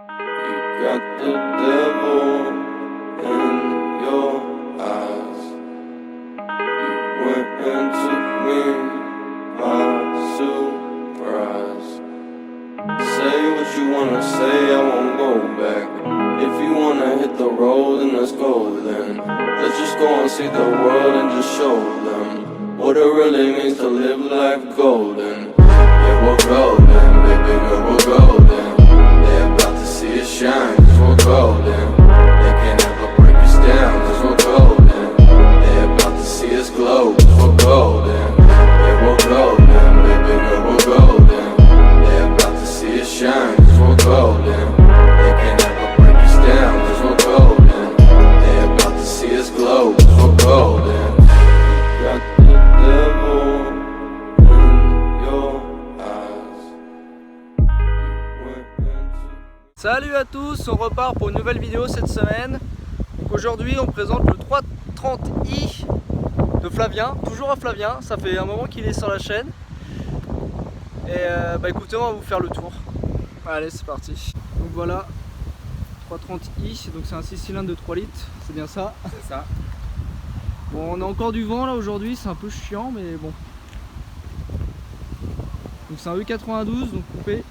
Got the devil in your eyes. You went and took me by surprise. Say what you wanna say, I won't go back. If you wanna hit the road, then let's go then. Let's just go and see the world and just show them what it really means to live life golden. Yeah, we're golden, baby girl, we're golden. They're about to see us shine, cause we're golden. They can't ever break us down, cause we're golden. They're about to see us glow, cause we're golden. Yeah, we're golden, baby girl, we're golden. They're about to see us shine, cause we're golden. They can't ever break us down, cause we're golden. They're about to see us glow, cause we're golden. Got the devil in your eyes. You went into Salut à tous, on repart pour une nouvelle vidéo cette semaine. Donc aujourd'hui on présente le 330i de Flavien, toujours à Flavien, ça fait un moment qu'il est sur la chaîne. Et écoutez, on va vous faire le tour. Allez, c'est parti. Donc voilà, 330i, donc c'est un 6 cylindres de 3 litres, c'est bien ça? C'est ça. Bon, on a encore du vent là aujourd'hui, c'est un peu chiant mais bon. Donc c'est un E92, donc coupé.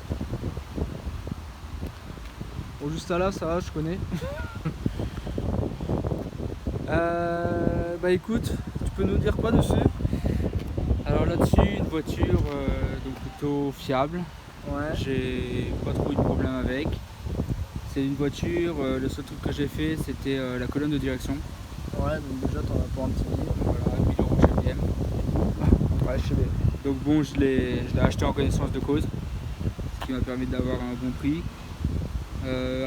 Bon, juste à là, ça va, je connais. Bah écoute, tu peux nous dire quoi dessus? Alors là-dessus, une voiture donc plutôt fiable. Ouais. J'ai pas trop eu de problème avec. C'est une voiture, le seul truc que j'ai fait c'était la colonne de direction. Ouais, donc déjà t'en as pour un petit billet. Voilà, 1000 € chez BM. Ouais, chez BM. Donc bon, je l'ai acheté en connaissance de cause, ce qui m'a permis d'avoir un bon prix.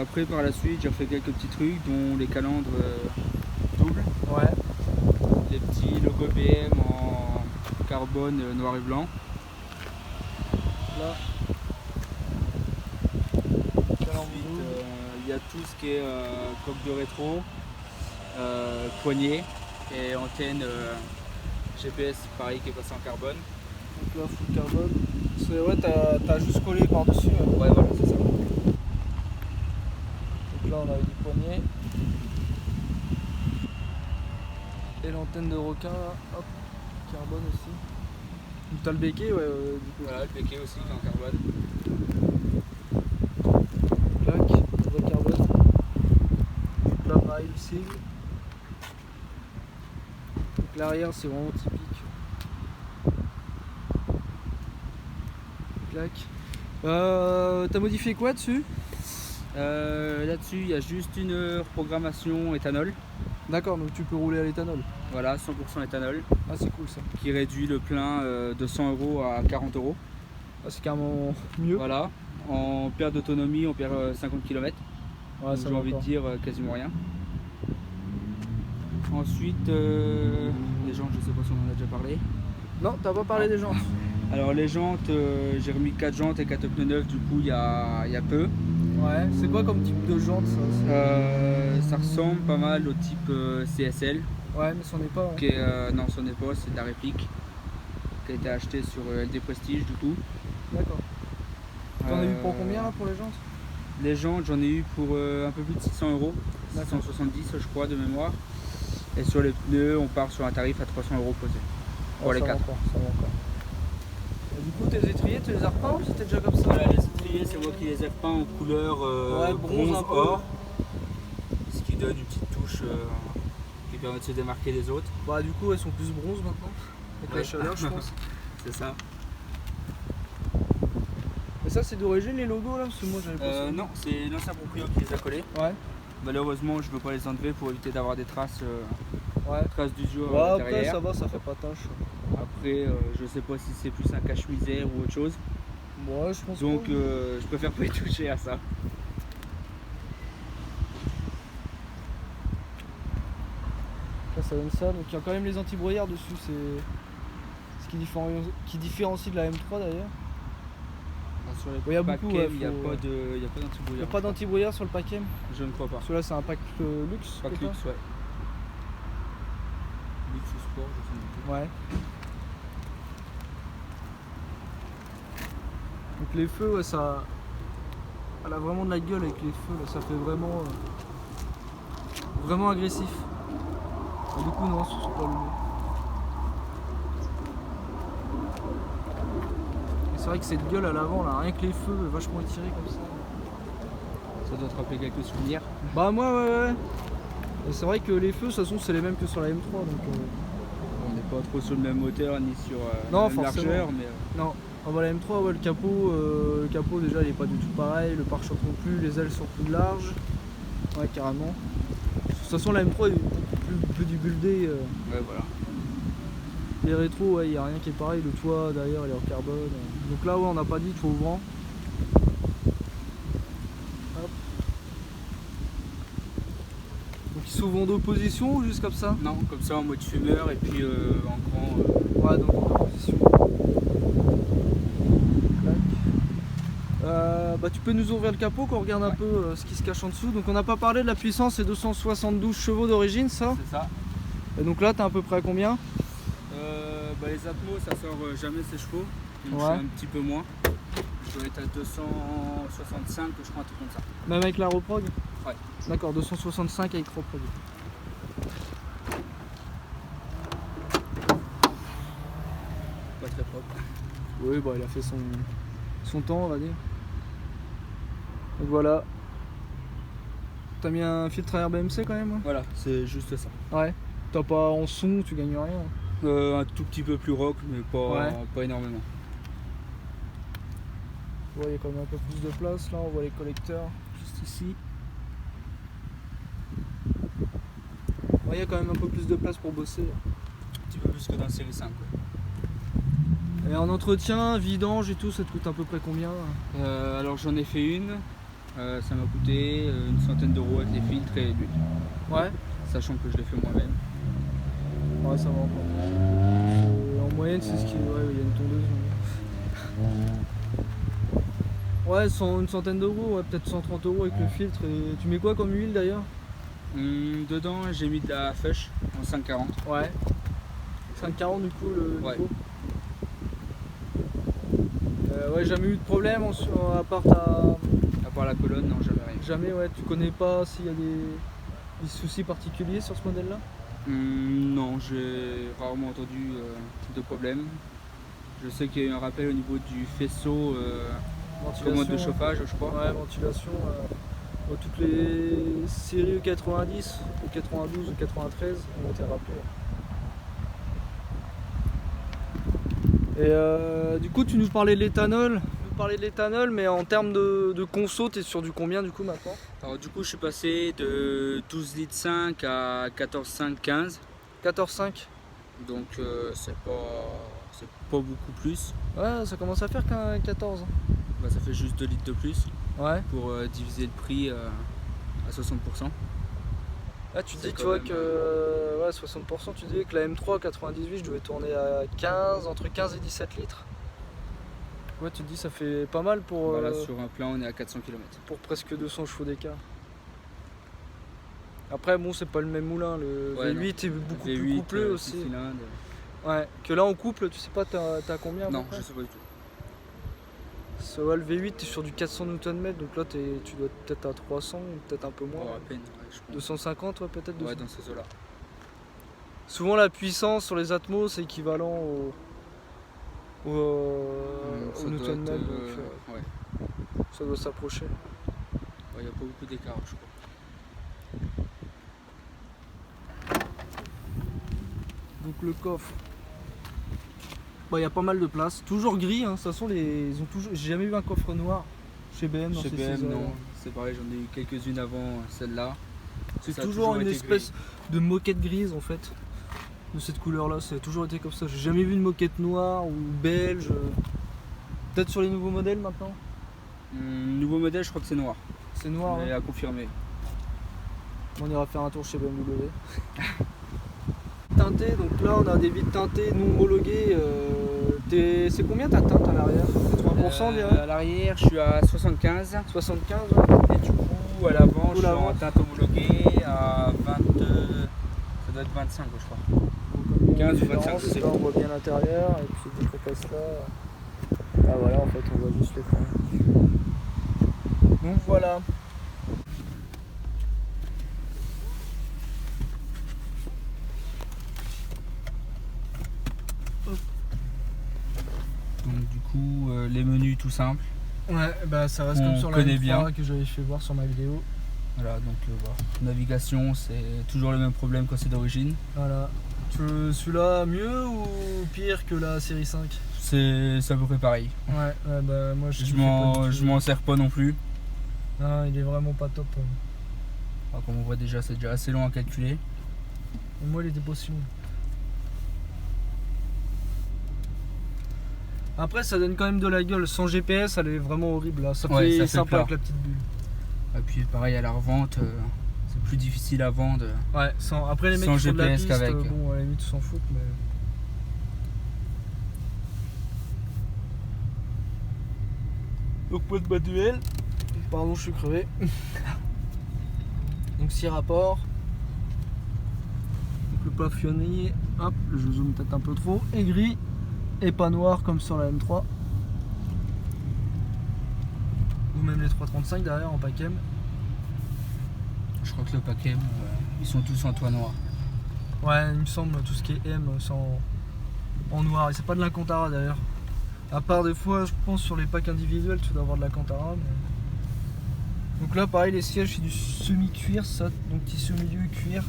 Après par la suite j'ai refait quelques petits trucs dont les calandres doubles, Ouais. les petits logos BM en carbone noir et blanc. Là. Ensuite il y a tout ce qui est coque de rétro, poignée et antenne GPS pareil qui est passé en carbone. Donc là, full carbone. C'est ouais, t'as juste collé par-dessus. Ouais voilà c'est ça. Donc là, on a eu du poignet. Et l'antenne de requin, là. Hop, carbone aussi. Donc t'as le béquet, ouais, du coup. Voilà le béquet aussi qui est en carbone. Plaque, vrai carbone. Donc là, pareil, le sigle. Donc l'arrière, c'est vraiment typique. Plaque. T'as modifié quoi dessus? Là-dessus il y a juste une reprogrammation éthanol. D'accord, donc tu peux rouler à l'éthanol. Voilà, 100% éthanol, Ah, c'est cool ça. qui réduit le plein de 100 € à 40 €. Ah, c'est carrément mieux. Voilà, en perte d'autonomie, on perd 50 km. Ouais, ça J'ai va envie de encore. dire quasiment rien. Ensuite, les jantes, je sais pas si on en a déjà parlé. Non, t'as pas parlé des jantes. Alors les jantes, j'ai remis 4 jantes et 4 pneus neufs du coup il y a peu. Ouais, c'est quoi comme type de jante ça? Ça ressemble pas mal au type CSL. Ouais, mais c'en est pas. Hein. Qui est, non, ce n'est pas, c'est de la réplique. Qui a été acheté sur LD Prestige du coup. D'accord. T'en as eu pour combien là pour les jantes? Les jantes, j'en ai eu pour un peu plus de 600 €, D'accord. 670 je crois de mémoire. Et sur les pneus, on part sur un tarif à 300 € posé. Pour les 4. Ça va encore. Et du coup, tes étriers, tu les as repeints ou c'était déjà comme ça? Voilà, les étriers, c'est moi qui les ai peints en couleur Ouais, bronze un peu. or. Ce qui donne une petite touche qui permet de se démarquer des autres. Bah, du coup, elles sont plus bronze maintenant. Avec la Ouais. chaleur, je pense. C'est ça. Mais ça, c'est d'origine les logos là? Parce que moi, j'avais pas ça. Non, c'est l'ancien proprio qui les a collés. Ouais. Malheureusement, je ne veux pas les enlever pour éviter d'avoir des traces, Ouais. d'usure Ouais, après, derrière. ça va, ça fait pas tâche. Après, je sais pas si c'est plus un cache-misère ou autre chose. Ouais, je pense Donc, pas. je préfère pas y toucher à ça. Là, ça donne ça. Donc, il y a quand même les anti-brouillards dessus. C'est ce qui différencie de la M3 d'ailleurs. Sur les Ouais, y a beaucoup, paquets, ouais, il n'y a faut- pas Il n'y d'anti-brouillard. a pas d'anti-brouillard sur le pack M. Je ne crois pas. Parce que là, c'est un pack luxe. Pas que que t'as. luxe, ouais. Luxe ou sport, je sais pas. Ouais. Donc les feux, ouais, ça. Elle a vraiment de la gueule avec les feux là, ça fait vraiment vraiment agressif. Et du coup non, ce sont pas le mieux. Et c'est vrai que cette gueule à l'avant là, rien que les feux vachement étirés comme ça. Ça doit te rappeler quelques souvenirs. Bah moi ouais. Et c'est vrai que les feux de toute façon c'est les mêmes que sur la M3 donc On n'est pas trop sur le même moteur ni sur non, la même forcément. largeur, mais non. Ah bah la M3 ouais, le capot déjà il est pas du tout pareil, le pare-choc non plus, les ailes sont plus larges. Ouais carrément. De toute façon la M3 est beaucoup plus buildé. ouais, voilà. Les rétros, ouais, il n'y a rien qui est pareil, le toit derrière il est en carbone. Donc là, ouais, on n'a pas dit, il faut ouvrant. Hop. Donc ils s'ouvrent en deux positions ou juste comme ça? Non, comme ça en mode fumeur et puis en grand. Ouais, donc en deux positions. Bah, tu peux nous ouvrir le capot qu'on regarde un peu ce qui se cache en dessous. Donc on n'a pas parlé de la puissance, c'est 272 chevaux d'origine ça. C'est ça. Et donc là, t'es à peu près à combien? Bah, les Atmos ça sort jamais ses chevaux, donc Ouais. c'est un petit peu moins. Je dois être à 265 je crois, un truc comme ça. Même avec la reprog? Ouais. D'accord, 265 avec reprog. Pas très propre. Oui, bah il a fait son temps, on va dire. Donc voilà. T'as mis un filtre à air BMC quand même? Voilà, c'est juste ça. Ouais. T'as pas en son, tu gagnes rien. Un tout petit peu plus rock, mais pas énormément. Ouais, il y a quand même un peu plus de place là, on voit les collecteurs juste ici. Ouais, il y a quand même un peu plus de place pour bosser. Un petit peu plus que dans le série 5. Et en entretien, vidange et tout, ça te coûte à peu près combien? Alors j'en ai fait une, ça m'a coûté une centaine d'euros avec les filtres et l'huile. Ouais. Sachant que je l'ai fait moi-même. Ouais, ça va encore. En moyenne, c'est ce qui. Ouais, il y a une tondeuse. Ouais, une centaine d'euros, ouais, peut-être 130 euros avec le filtre. Et tu mets quoi comme huile d'ailleurs? Dedans, j'ai mis de la Fush en 540. Ouais. 5,40 du coup le Ouais. pot. Ouais, jamais eu de problème à part ta. À part la colonne, non, jamais rien. Jamais, ouais, tu connais pas s'il y a des soucis particuliers sur ce modèle là? Non, j'ai rarement entendu de problème. Je sais qu'il y a eu un rappel au niveau du faisceau commande de chauffage, je crois. Ouais, ventilation. Dans toutes les séries E90, E92, E93 ont été rappelées. Et du coup, tu nous parlais de l'éthanol. Mais en termes de conso, t'es sur du combien du coup maintenant? Alors du coup, je suis passé de 12 litres 5 à 14,5, 15. 14,5. Donc c'est pas beaucoup plus. Ouais, ça commence à faire qu'un 14. Bah, ça fait juste 2 litres de plus Ouais. pour diviser le prix à 60%. Là, tu C'est dis, tu quand vois même, que ouais, 60%, tu dis que la M3 98, je devais tourner à 15, entre 15 et 17 litres. Ouais, tu te dis, ça fait pas mal pour, Voilà, sur un plein, on est à 400 km. pour presque 200 chevaux d'écart. Après, bon, c'est pas le même moulin. Le Ouais, V8 est beaucoup plus V8, couplé 6 aussi. cylindres. Ouais, que là, en couple, tu sais pas, t'as combien à peu Non, près? je sais pas du tout. Ça va, le V8, t'es sur du 400 Nm, donc là, tu dois être peut-être à 300, ou peut-être un peu moins. Oh, à peine, ouais, je pense. 250, ouais, peut-être 200. Ouais, dans ces eaux-là. Souvent, la puissance sur les Atmos, c'est équivalent au Ça doit Newton être, Mètre, donc ouais. ça doit s'approcher. Il n'y a pas beaucoup d'écart, je crois. Donc le coffre, il y a pas mal de place, toujours gris, hein. De toute façon ils ont toujours. J'ai jamais eu un coffre noir chez BM dans Chez ces BM, saisons. non. C'est pareil, j'en ai eu quelques-unes avant celle-là. C'est Ça a toujours une été espèce de moquette grise en fait, de cette couleur là, ça a toujours été comme ça. J'ai jamais vu une moquette noire ou belge. Peut-être sur les nouveaux modèles maintenant? Nouveau modèle, je crois que c'est noir. C'est noir, Mais hein. à confirmer. On ira faire un tour chez BMW. Teinté, donc là on a des vitres teintées non homologuées. C'est combien ta teinte à l'arrière? 80% dirais? À l'arrière, je suis à 75. 75, ouais. Et du coup, à l'avant, je suis l'avant. en teinte homologuée à 20. Ça doit être 25, je crois. 15 ou 25, je sais là, pas. on voit bien l'intérieur et puis cette épaisse là. Ah voilà, en fait on voit juste les freins. Donc voilà. Donc du coup, les menus tout simples. Ouais, bah ça reste On comme sur la connaît M3 bien. que j'avais fait voir sur ma vidéo. Voilà, donc voilà. Navigation, c'est toujours le même problème que c'est d'origine. Voilà. Celui-là mieux ou pire que la série 5? C'est à peu près pareil. Ouais, bah moi Je m'en sers pas non plus. Non, il est vraiment pas top. Alors, comme on voit déjà, c'est déjà assez long à calculer. Et moi il était pas si long. Après ça donne quand même de la gueule. Sans GPS elle est vraiment horrible là. Ça Ouais, fait ça fait sympa peur. avec la petite bulle. Et puis pareil à la revente, c'est plus difficile à vendre. Ouais, après les mecs Sans qui font de la GPS piste, qu'avec. bon à la limite ils s'en foutent mais... Donc pas de manuel. Pardon, je suis crevé. Donc 6 rapports. Donc le plafonnier, hop, je zoome peut-être un peu trop, est gris et pas noir comme sur la M3. Ou même les 335 derrière en pack M. Je crois que le paquet, ils sont tous en toit noir. Ouais, il me semble tout ce qui est M c'est en noir. Et c'est pas de l'Alcantara d'ailleurs. À part des fois, je pense sur les packs individuels, tu dois avoir de l'Alcantara. Mais... Donc là, pareil, les sièges c'est du semi-cuir, ça, donc tissu au milieu cuir.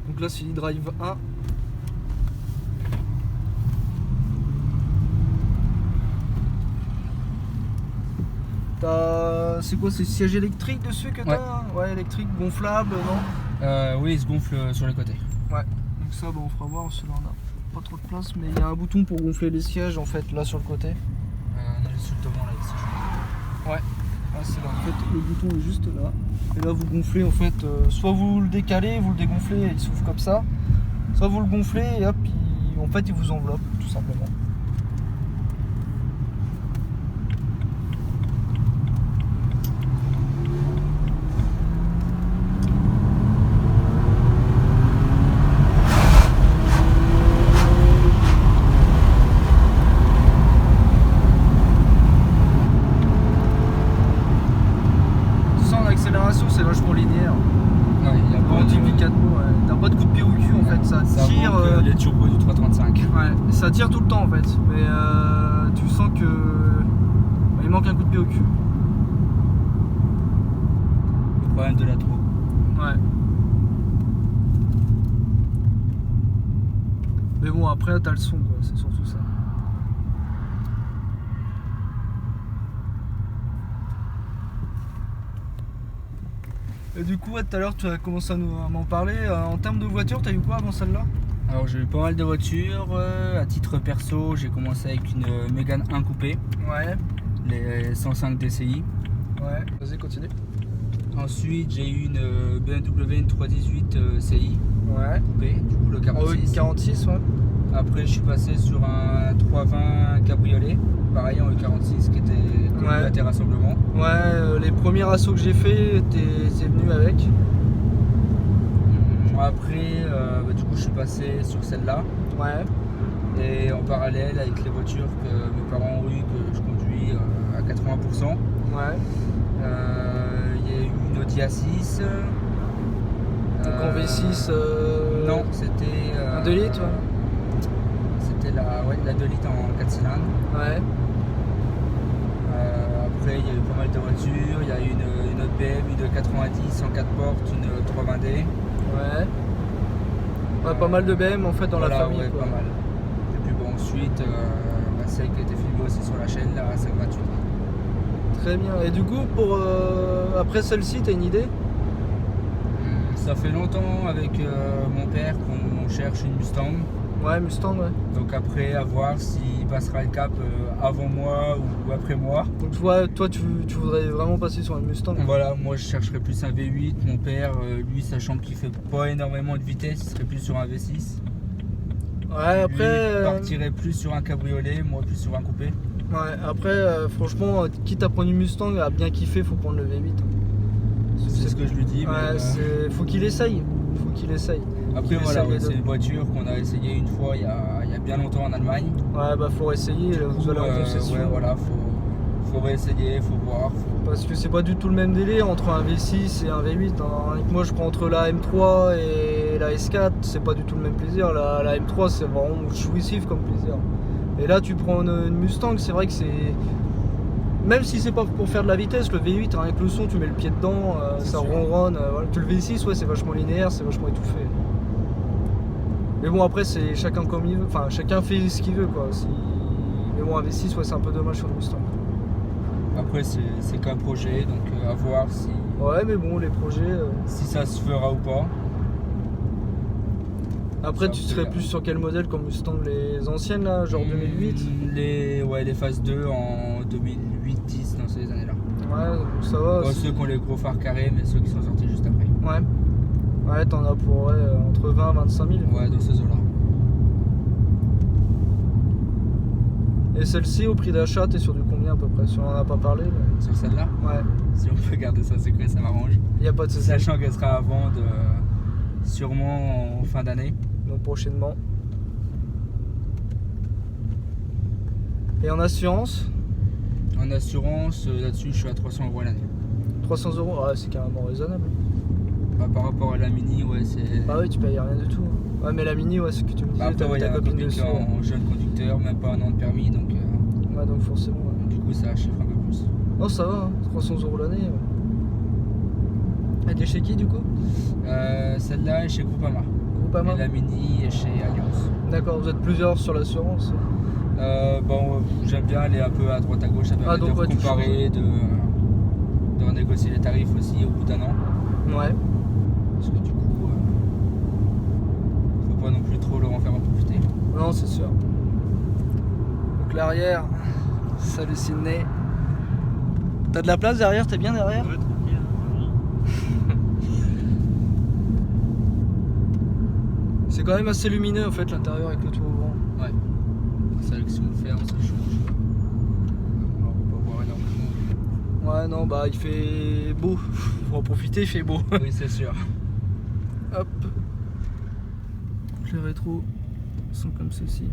Donc là, c'est l'e-drive 1. C'est quoi, c'est siège électrique dessus que t'as? Ouais, électrique, gonflable, non? Oui, il se gonfle sur les côtés. Ouais, donc ça, on fera voir, celui-là on a pas trop de place, mais il y a un bouton pour gonfler les sièges en fait, là sur le côté. On a juste le devant là ici. Ouais, ah, c'est là, en fait, le bouton est juste là. Et là, vous gonflez en fait, soit vous le décalez, vous le dégonflez et il s'ouvre comme ça, soit vous le gonflez et hop, en fait, il vous enveloppe tout simplement. C'est vachement linéaire. Ouais, il y a pas t'as pas de coup de pied au cul en fait, ça tire. Les turbos du 335. Ouais, ça tire tout le temps en fait, mais tu sens que il manque un coup de pied au cul. Le problème de la tour. Ouais. Mais bon, après t'as le son quoi, c'est surtout ça. Et du coup, tout à l'heure, tu as commencé à m'en parler. En termes de voiture, tu as eu quoi avant celle-là? Alors j'ai eu pas mal de voitures. À titre perso, j'ai commencé avec une Mégane 1 coupé, Ouais. les 105 DCI. Ouais. Vas-y, continue. Ensuite, j'ai eu une BMW 318 CI Ouais. coupé, du coup le 46. 46, ouais. Après, je suis passé sur un 320 cabriolet, pareil en E46 qui était connu à tes rassemblements. Ouais, les premiers assauts que j'ai fait, t'es venu avec. Après, du coup, je suis passé sur celle-là. Ouais. Et en parallèle, avec les voitures que mes parents ont eues, que je conduis à 80%. Ouais. Il y a eu une Audi A6. Donc en V6. Non, c'était. Un 2 litres, ouais. C'était la 2 litres en 4 cylindres. Ouais. Après, il y a eu pas mal de voitures. Il y a eu une autre BM, une 90 en 4 portes, une 320D. Ouais. Ouais, pas mal de BM en fait dans la famille. Ouais, quoi. pas mal. Et puis bon, ensuite, celle qui a été filmée aussi sur la chaîne, la 528. Très bien. Et du coup, pour après celle-ci, t'as une idée? Ça fait longtemps avec mon père qu'on cherche une Mustang. Ouais, Mustang, ouais. Donc après, à voir s'il passera le cap avant moi ou après moi. Donc toi tu voudrais vraiment passer sur une Mustang? Voilà, moi je chercherais plus un V8. Mon père, lui, sachant qu'il fait pas énormément de vitesse, il serait plus sur un V6. Ouais, après. Lui partirait plus sur un cabriolet, moi plus sur un coupé. Ouais, après, franchement, quitte à prendre une Mustang, à bien kiffer, faut prendre le V8. C'est ce que je lui dis. Ouais, faut qu'il essaye. Faut qu'il essaye. Après, voilà, c'est une voiture qu'on a essayé une fois il y a bien longtemps en Allemagne. Ouais, bah faut essayer, vous allez en concession. Ouais, voilà, Faut essayer, faut voir. Parce que c'est pas du tout le même délire entre un V6 et un V8. Hein. Moi je prends entre la M3 et la S4, c'est pas du tout le même plaisir. La M3 c'est vraiment jouissif comme plaisir. Et là tu prends une Mustang, c'est vrai que c'est. Même si c'est pas pour faire de la vitesse, le V8 avec le son, tu mets le pied dedans, ça ronronne. Voilà. Le V6 ouais c'est vachement linéaire, c'est vachement étouffé. Mais bon après c'est chacun comme il veut, enfin chacun fait ce qu'il veut quoi. Mais bon un V6 ouais c'est un peu dommage sur le Mustang. Après c'est qu'un projet, donc à voir si. Ouais mais bon les projets. Si ça se fera ou pas. Après tu serais plus sur quel modèle comme Mustang, les anciennes là, genre 2008? Les phases 2 en 2008-10 dans ces années-là. Ouais donc ça va. Pas ceux qui ont les gros phares carrés mais ceux qui sont sortis juste après. Ouais. Ouais t'en as pour entre 20 et 25 000. Ouais dans ces eaux-là. Et celle-ci au prix d'achat t'es sur du combien à peu près? Si on en a pas parlé mais... Sur celle-là? Ouais. Si on peut garder ça secret ça m'arrange. Y a pas de soucis. Sachant qu'elle sera à vendre sûrement en fin d'année. Donc prochainement. Et en assurance? En assurance, là-dessus, je suis à 300 € l'année. 300 €, ah, c'est carrément raisonnable. Bah, par rapport à la Mini, ouais, c'est. Bah oui, tu payes rien du tout. Ouais, mais la Mini, ouais, c'est ce que tu me disais, Après, t'as ouais, ta y a copine qui dessus. est en jeune conducteur, même pas un an de permis, donc. Ouais, donc forcément. Ouais. Du coup, ça chiffre un peu plus. Non, ça va, hein, 300 € l'année. Ouais. Elle est chez qui du coup? Celle-là est chez Groupama. Groupama. Et la Mini est chez Alliance. D'accord, vous êtes plusieurs sur l'assurance. Bon, j'aime bien aller un peu à droite à gauche, ça permet donc, de ouais, comparer, de renégocier les tarifs aussi au bout d'un an. Ouais. Parce que du coup, faut pas non plus trop leur en faire en profiter. Non, c'est sûr. Donc l'arrière, salut Sydney. T'as de la place derrière? T'es bien derrière? Ouais, tranquille. C'est quand même assez lumineux en fait l'intérieur avec le toit ouvrant. Ouais. C'est vrai que si on le ferme, ça change. On va pas voir énormément. Ouais, non, bah il fait beau. Faut en profiter, il fait beau. Oui, c'est sûr. Hop. Les rétros sont comme ceci.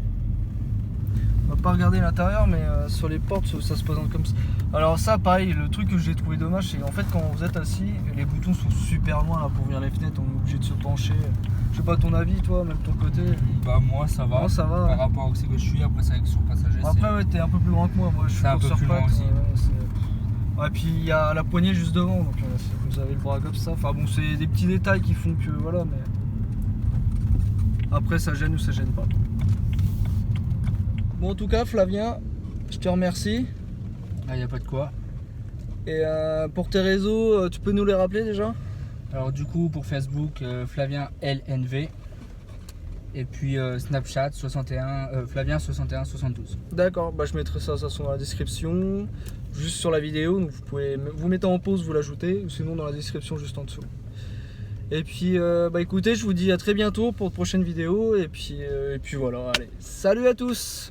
On va pas regarder l'intérieur, mais sur les portes, ça se présente comme ça. Alors ça, pareil, le truc que j'ai trouvé dommage, c'est en fait quand vous êtes assis, les boutons sont super loin là pour ouvrir les fenêtres, on est obligé de se pencher. Je sais pas ton avis, toi, même ton côté. Bah moi ça va. Moi ça va. Par rapport au que je suis, après c'est avec son passager. Après ouais, t'es un peu plus grand que moi, moi je suis C'est un peu plus loin aussi. Ouais, puis il y a la poignée juste devant, donc vous avez le bras comme ça. Enfin bon, c'est des petits détails qui font que voilà, mais après ça gêne ou ça gêne pas. Bon en tout cas Flavien, je te remercie. Ah, y a pas de quoi. Et pour tes réseaux, tu peux nous les rappeler déjà? Alors du coup pour Facebook, Flavien LNV. Et puis Snapchat 61, Flavien 61 72. D'accord, bah je mettrai ça de toute façon dans la description, juste sur la vidéo, donc vous pouvez vous mettez en pause, vous l'ajoutez, ou sinon dans la description juste en dessous. Et puis bah écoutez, je vous dis à très bientôt pour de prochaines vidéos, et puis voilà, allez, salut à tous.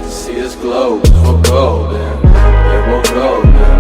See us glow, 'cause we're golden. Yeah, we're golden.